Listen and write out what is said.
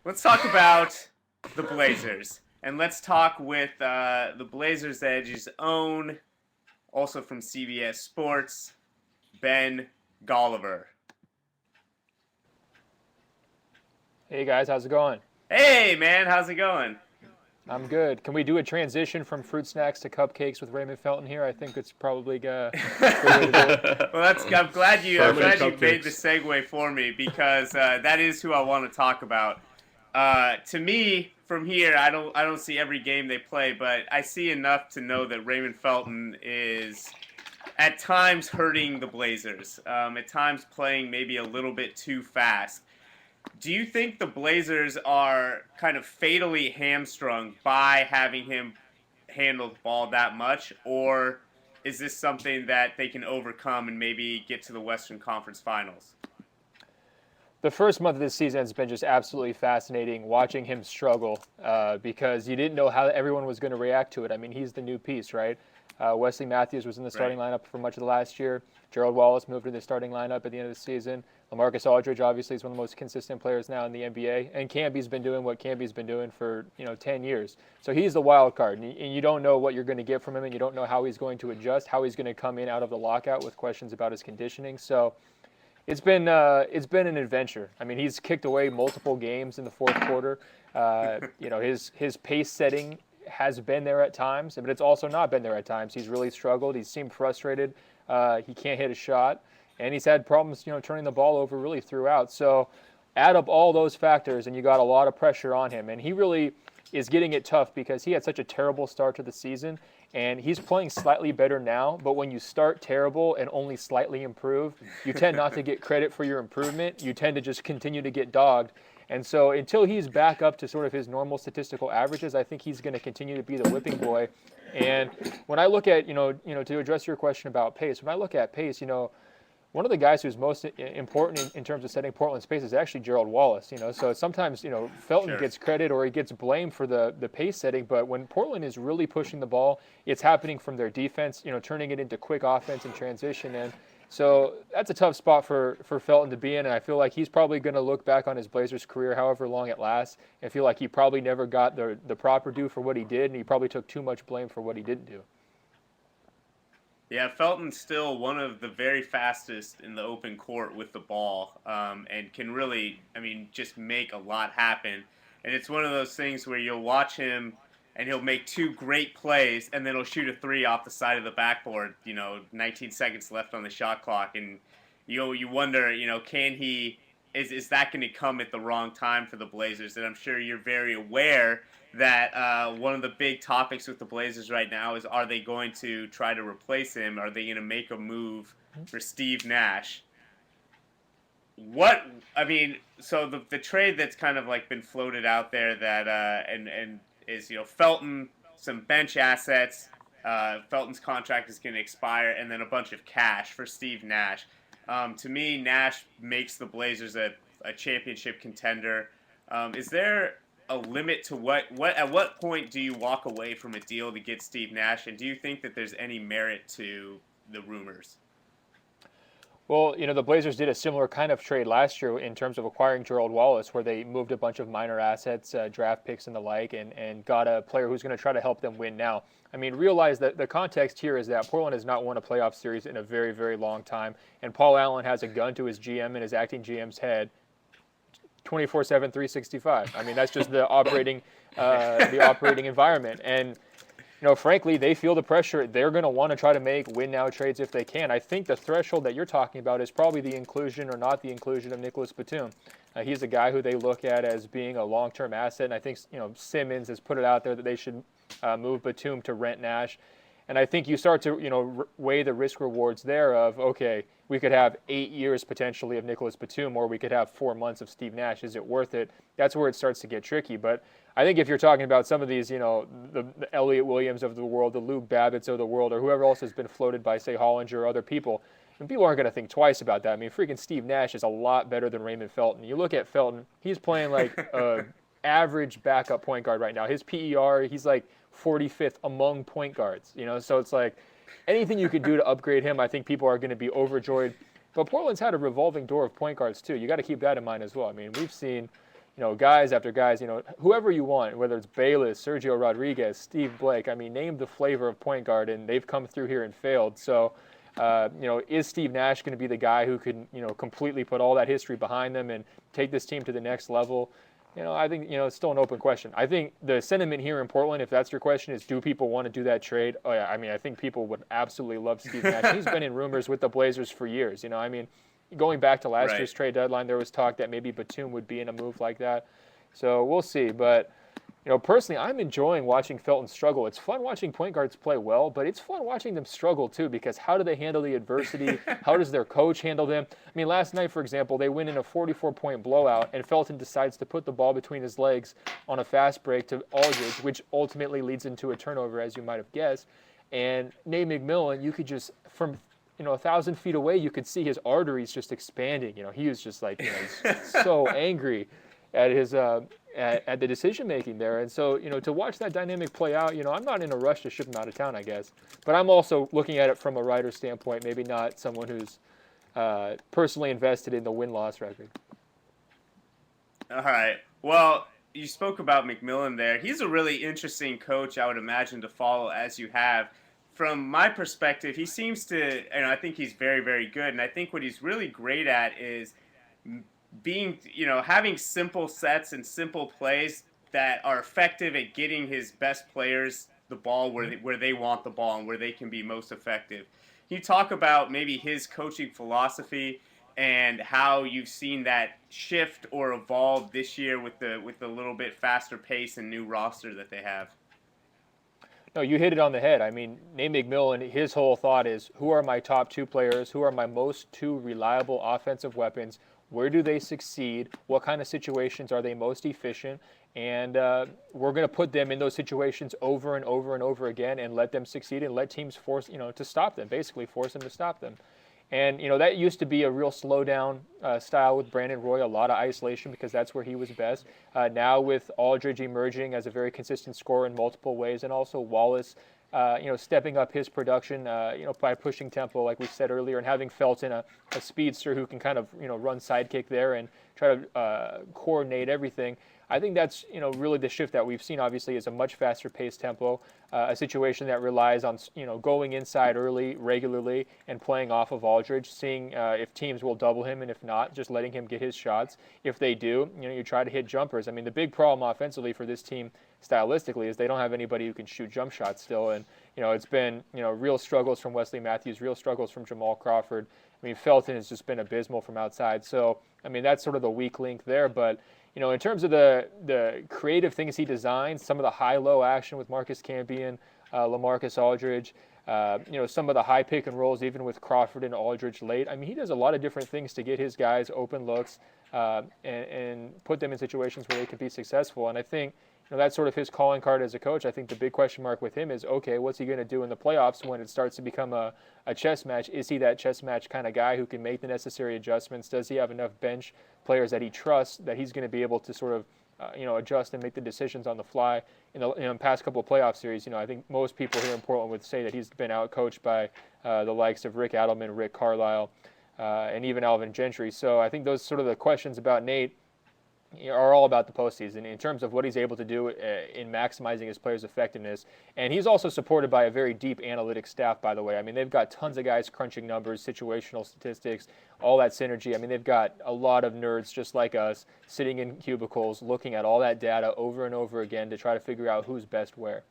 Let's talk about the Blazers. And let's talk with the Blazersedge's own, also from CBS Sports, Ben Golliver. Hey guys, how's it going? Hey, man, how's it going? I'm good. Can we do a transition from fruit snacks to cupcakes with Raymond Felton here? I think it's probably a good way to do it. Well, I'm glad I'm Perfect glad you made the cupcakes. segue for me because that is who I want to talk about. To me, from here, I don't see every game they play, but I see enough to know that Raymond Felton is at times hurting the Blazers. At times playing maybe a little bit too fast. Do you think the Blazers are kind of fatally hamstrung by having him handle the ball that much, or is this something that they can overcome and maybe get to the Western Conference Finals? The first month of this season has been just absolutely fascinating watching him struggle because you didn't know how everyone was going to react to it. I mean, he's the new piece, right? Wesley Matthews was in the starting Right. lineup for much of the last year. Gerald Wallace moved to the starting lineup at the end of the season. LaMarcus Aldridge obviously is one of the most consistent players now in the NBA, and Camby's been doing what Camby's been doing for 10 years. So he's the wild card, and you don't know what you're going to get from him, and you don't know how he's going to adjust, how he's going to come in out of the lockout with questions about his conditioning. So it's been an adventure. I mean, he's kicked away multiple games in the fourth quarter. His pace setting has been there at times, but it's also not been there at times. He's really struggled. He's seemed frustrated. He can't hit a shot, and he's had problems, turning the ball over really throughout. So add up all those factors, and you got a lot of pressure on him. And he really is getting it tough because he had such a terrible start to the season, and he's playing slightly better now. But when you start terrible and only slightly improve, you tend not to get credit for your improvement. You tend to just continue to get dogged. And so until he's back up to sort of his normal statistical averages, I think he's going to continue to be the whipping boy. And when I look at, to address your question about pace, when I look at pace, one of the guys who's most important in terms of setting Portland's pace is actually Gerald Wallace. So sometimes Felton Sure. gets credit or he gets blamed for the pace setting, but when Portland is really pushing the ball, it's happening from their defense, turning it into quick offense and transition. And so that's a tough spot for Felton to be in, and I feel like he's probably going to look back on his Blazers career, however long it lasts, and feel like he probably never got the proper due for what he did, and he probably took too much blame for what he didn't do. Yeah, Felton's still one of the very fastest in the open court with the ball, and can really, just make a lot happen. And it's one of those things where you'll watch him, and he'll make two great plays, and then he'll shoot a three off the side of the backboard. 19 seconds left on the shot clock, and you wonder, can he? Is that going to come at the wrong time for the Blazers? And I'm sure you're very aware that one of the big topics with the Blazers right now is, are they going to try to replace him? Are they going to make a move for Steve Nash? So the trade that's kind of like been floated out there that and is Felton, some bench assets. Felton's contract is going to expire, and then a bunch of cash for Steve Nash. To me, Nash makes the Blazers a championship contender. Is there a limit to at what point do you walk away from a deal to get Steve Nash, and do you think that there's any merit to the rumors? Well, the Blazers did a similar kind of trade last year in terms of acquiring Gerald Wallace, where they moved a bunch of minor assets, draft picks and the like, and got a player who's going to try to help them win now. I mean, realize that the context here is that Portland has not won a playoff series in a very, very long time, and Paul Allen has a gun to his GM and his acting GM's head 24/7, 365. I mean, that's just the operating environment. And frankly, they feel the pressure. They're going to want to try to make win-now trades if they can. I think the threshold that you're talking about is probably the inclusion or not the inclusion of Nicholas Batum. He's a guy who they look at as being a long-term asset, and I think Simmons has put it out there that they should move Batum to rent Nash. And I think you start to weigh the risk rewards there of, okay, we could have 8 years potentially of Nicholas Batum, or we could have 4 months of Steve Nash. Is it worth it? That's where it starts to get tricky. But I think if you're talking about some of these, the Elliott Williams of the world, the Luke Babbitts of the world, or whoever else has been floated by, say, Hollinger or other people, and people aren't going to think twice about that. I mean, freaking Steve Nash is a lot better than Raymond Felton. You look at Felton, he's playing like a average backup point guard right now. His PER, he's like 45th among point guards. So it's like anything you could do to upgrade him, I think people are going to be overjoyed. But Portland's had a revolving door of point guards too. You got to keep that in mind as well. I mean, we've seen guys after guys, whoever you want, whether it's Bayless, Sergio Rodriguez, Steve Blake. I mean, name the flavor of point guard, and they've come through here and failed. So, is Steve Nash going to be the guy who can, completely put all that history behind them and take this team to the next level? I think, it's still an open question. I think the sentiment here in Portland, if that's your question, is do people want to do that trade? Oh, yeah. I mean, I think people would absolutely love Steve Nash. He's been in rumors with the Blazers for years. I mean, going back to last year's trade deadline, there was talk that maybe Batum would be in a move like that. So we'll see. But, personally, I'm enjoying watching Felton struggle. It's fun watching point guards play well, but it's fun watching them struggle too, because how do they handle the adversity? How does their coach handle them? I mean, last night, for example, they win in a 44-point blowout, and Felton decides to put the ball between his legs on a fast break to Aldridge, which ultimately leads into a turnover, as you might have guessed. And Nate McMillan, you could just, from 1,000 feet away, you could see his arteries just expanding. He was just like, he's so angry at his at the decision making there. And so, to watch that dynamic play out, I'm not in a rush to ship him out of town, I guess. But I'm also looking at it from a writer's standpoint, maybe not someone who's personally invested in the win-loss record. All right. Well, you spoke about McMillan there. He's a really interesting coach, I would imagine, to follow as you have. From my perspective, he seems to, and I think he's very, very good. And I think what he's really great at is being, having simple sets and simple plays that are effective at getting his best players the ball where they want the ball and where they can be most effective. Can you talk about maybe his coaching philosophy and how you've seen that shift or evolve this year with the little bit faster pace and new roster that they have? No, you hit it on the head. I mean, Nate McMillan, his whole thought is, who are my top two players? Who are my most two reliable offensive weapons? Where do they succeed? What kind of situations are they most efficient? And we're going to put them in those situations over and over and over again and let them succeed and let teams force, to stop them, basically force them to stop them. And, that used to be a real slowdown style with Brandon Roy, a lot of isolation because that's where he was best. Now with Aldridge emerging as a very consistent scorer in multiple ways, and also Wallace, stepping up his production, by pushing tempo, like we said earlier, and having Felton, a speedster who can kind of, run sidekick there and try to coordinate everything. I think that's, really the shift that we've seen, obviously, is a much faster paced tempo, a situation that relies on, going inside early, regularly, and playing off of Aldridge, seeing if teams will double him, and if not, just letting him get his shots. If they do, you try to hit jumpers. I mean, the big problem offensively for this team stylistically is they don't have anybody who can shoot jump shots still. And, it's been, real struggles from Wesley Matthews, real struggles from Jamal Crawford. I mean, Felton has just been abysmal from outside. So, I mean, that's sort of the weak link there. But, in terms of the creative things he designs, some of the high-low action with Marcus Campion, LaMarcus Aldridge, some of the high pick and rolls, even with Crawford and Aldridge late. I mean, he does a lot of different things to get his guys open looks and put them in situations where they can be successful. And I think, that's sort of his calling card as a coach. I think the big question mark with him is, okay, what's he going to do in the playoffs when it starts to become a chess match? Is he that chess match kind of guy who can make the necessary adjustments? Does he have enough bench players that he trusts that he's going to be able to sort of, adjust and make the decisions on the fly? In the past couple of playoff series, I think most people here in Portland would say that he's been out-coached by the likes of Rick Adelman, Rick Carlisle, and even Alvin Gentry. So I think those sort of the questions about Nate are all about the postseason in terms of what he's able to do in maximizing his players' effectiveness. And he's also supported by a very deep analytics staff, by the way. I mean, they've got tons of guys crunching numbers, situational statistics, all that synergy. I mean, they've got a lot of nerds just like us sitting in cubicles looking at all that data over and over again to try to figure out who's best where.